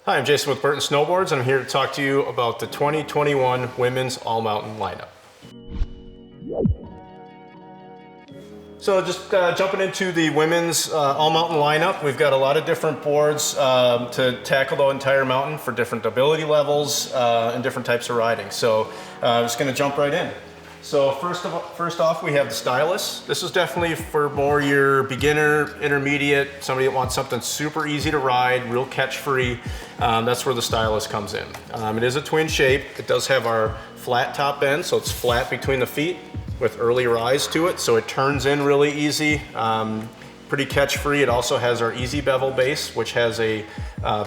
Hi, I'm Jayson with Burton Snowboards, and I'm here to talk to you about the 2021 Women's All-Mountain lineup. So just jumping into the women's all-mountain lineup, we've got a lot of different boards to tackle the entire mountain for different ability levels and different types of riding. So I'm just going to jump right in. So first off, we have the Stylus. This is definitely for more your beginner, intermediate, somebody that wants something super easy to ride, real catch-free. That's where the Stylus comes in. It is a twin shape. It does have our flat top end, so it's flat between the feet with early rise to it, so it turns in really easy. Pretty catch-free. It also has our easy bevel base, which has a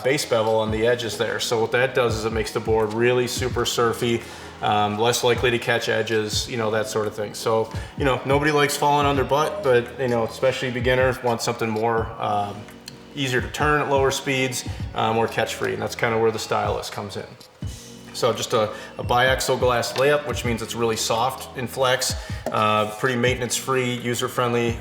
base bevel on the edges there. So what that does is it makes the board really super surfy, less likely to catch edges, that sort of thing. So, nobody likes falling on their butt, but, especially beginners want something more easier to turn at lower speeds, more catch-free, and that's kind of where the Stylus comes in. So just a biaxial glass layup, which means it's really soft in flex, pretty maintenance-free, user-friendly,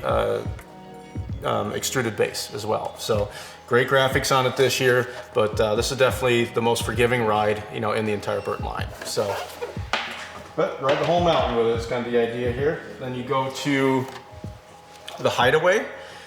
extruded base as well. So great graphics on it this year, but this is definitely the most forgiving ride, in the entire Burton line. So, but ride the whole mountain with it is kind of the idea here. Then you go to the Hideaway.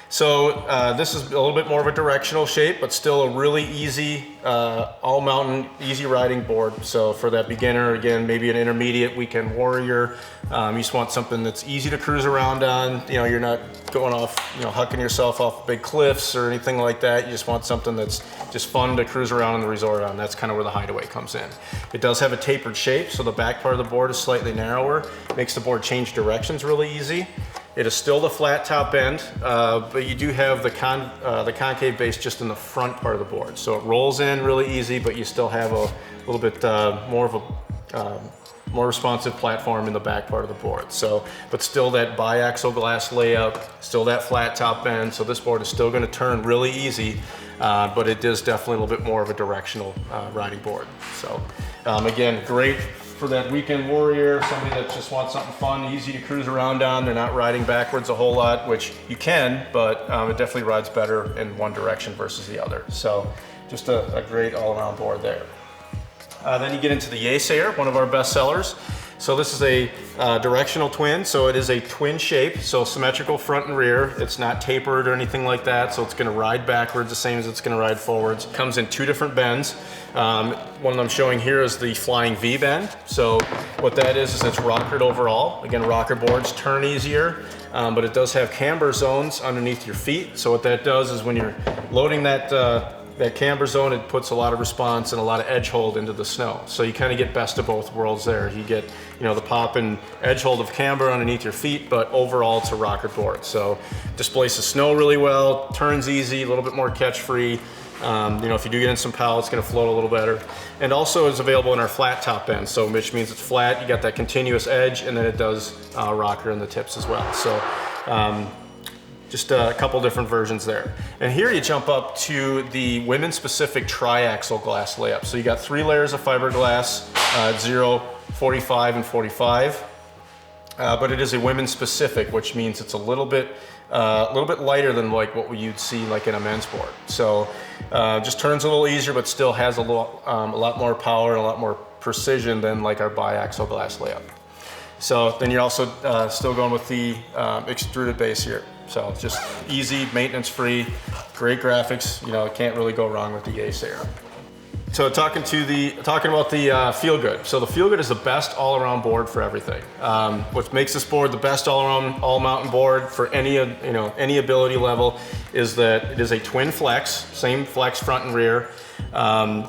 So this is a little bit more of a directional shape, but still a really easy, all mountain, easy riding board. So for that beginner, again, maybe an intermediate weekend warrior, you just want something that's easy to cruise around on. You're not going off, hucking yourself off big cliffs or anything like that. You just want something that's just fun to cruise around in the resort on. That's kind of where the Hideaway comes in. It does have a tapered shape, so the back part of the board is slightly narrower. Makes the board change directions really easy. It is still the flat top end, but you do have the concave base just in the front part of the board. So it rolls in really easy, but you still have a little bit more of a more responsive platform in the back part of the board. So, but still that biaxial glass layup, still that flat top end. So this board is still going to turn really easy, but it is definitely a little bit more of a directional riding board. So again, great for that weekend warrior, somebody that just wants something fun, easy to cruise around on. They're not riding backwards a whole lot, which you can, but it definitely rides better in one direction versus the other. So just a great all-around board there. Then you get into the Acer, one of our best sellers. So this is a directional twin, so it is a twin shape, so symmetrical front and rear. It's not tapered or anything like that, so it's going to ride backwards the same as it's going to ride forwards. It comes in two different bends. One I'm showing here is the flying V bend. So what that is it's rockered overall. Again, rocker boards turn easier, but it does have camber zones underneath your feet. So what that does is when you're loading that camber zone, it puts a lot of response and a lot of edge hold into the snow. So you kind of get best of both worlds there. You get, the pop and edge hold of camber underneath your feet, but overall it's a rocker board. So displaces snow really well, turns easy, a little bit more catch free. If you do get in some pow, it's going to float a little better. And also is available in our flat top end, so which means it's flat, you got that continuous edge, and then it does rocker in the tips as well. So just a couple different versions there. And here you jump up to the women's specific triaxial glass layup. So you got 3 layers of fiberglass, 0, 45, and 45. But it is a women's specific, which means it's a little bit lighter than like what you'd see like in a men's board. So just turns a little easier, but still has a lot more power and a lot more precision than like our biaxial glass layup. So then you're also still going with the extruded base here. So just easy, maintenance-free, great graphics. Can't really go wrong with the Acer. So talking about the Feel Good. So the Feel Good is the best all-around board for everything. What makes this board the best all-around, all-mountain board for any ability level is that it is a twin flex, same flex front and rear.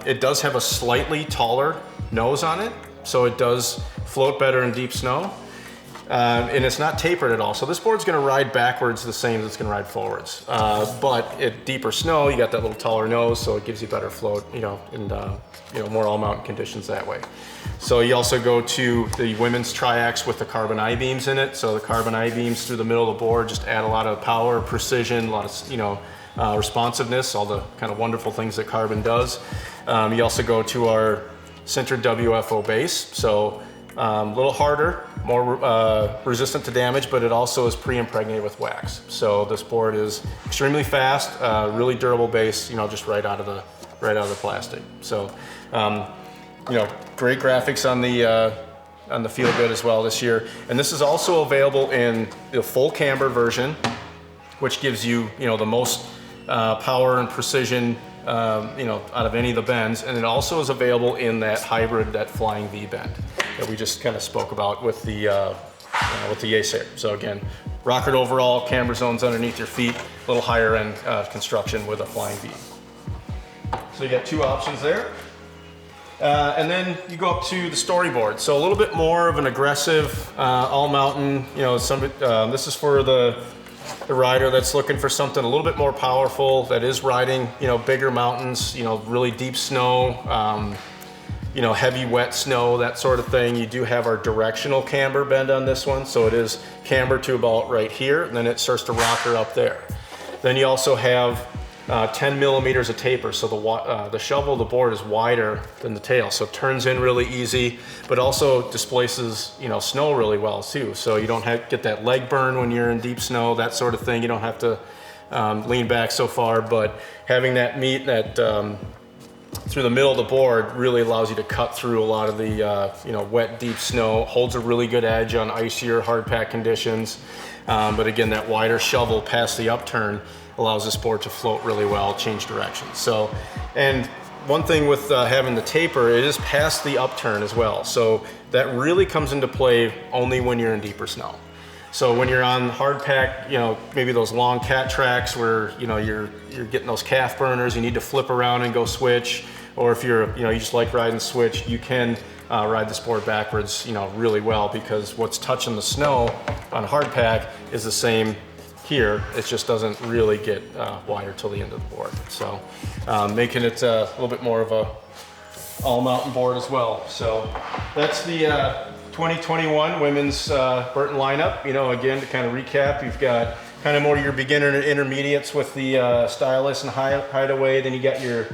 It does have a slightly taller nose on it, so it does float better in deep snow. And it's not tapered at all. So this board's gonna ride backwards the same as it's gonna ride forwards. But at deeper snow, you got that little taller nose, so it gives you better float, and more all-mountain conditions that way. So you also go to the women's triax with the carbon I-beams in it. So the carbon I-beams through the middle of the board just add a lot of power, precision, a lot of, responsiveness, all the kind of wonderful things that carbon does. You also go to our sintered WFO base. So a little harder, more resistant to damage, but it also is pre-impregnated with wax. So this board is extremely fast, really durable base, just right out of right out of the plastic. So, you know, great graphics on the Feel Good as well this year. And this is also available in the full camber version, which gives you, you know, the most power and precision, you know, out of any of the bends. And it also is available in that hybrid, that flying V bend that we just kind of spoke about with the Acer. So again, rocket overall, camber zones underneath your feet, a little higher end construction with a flying V. So you got two options there. And then you go up to the Storyboard. So a little bit more of an aggressive all mountain, you know, this is for the rider that's looking for something a little bit more powerful, that is riding, you know, bigger mountains, you know, really deep snow, you know, heavy wet snow, that sort of thing. You do have our directional camber bend on this one. So it is camber to about right here, and then it starts to rocker up there. Then you also have 10 millimeters of taper, so the shovel of the board is wider than the tail, so it turns in really easy, but also displaces, you know, snow really well too. So you don't get that leg burn when you're in deep snow, that sort of thing. You don't have to lean back so far, but having that meat through the middle of the board really allows you to cut through a lot of the you know, wet, deep snow. Holds a really good edge on icier, hard pack conditions. But again, that wider shovel past the upturn allows this board to float really well, change direction. So, and one thing with having the taper, it is past the upturn as well. So that really comes into play only when you're in deeper snow. So when you're on hard pack, you know, maybe those long cat tracks where, you know, you're getting those calf burners, you need to flip around and go switch, or if you're, you know, you just like riding switch, you can ride this board backwards, you know, really well, because what's touching the snow on hard pack is the same here. It just doesn't really get wider till the end of the board. So making it a little bit more of a all mountain board as well. So that's the 2021 women's Burton lineup. You know, again, to kind of recap, you've got kind of more your beginner and intermediates with the Stylus and Hideaway. Then you got your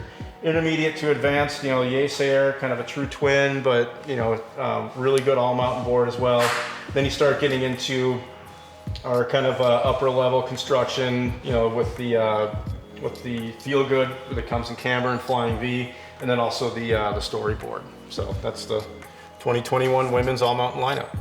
intermediate to advanced, you know, the Acer, kind of a true twin, but, you know, really good all mountain board as well. Then you start getting into our kind of upper level construction, you know, with the Feel Good that comes in camber and flying V, and then also the Storyboard. So that's the 2021 women's all mountain lineup.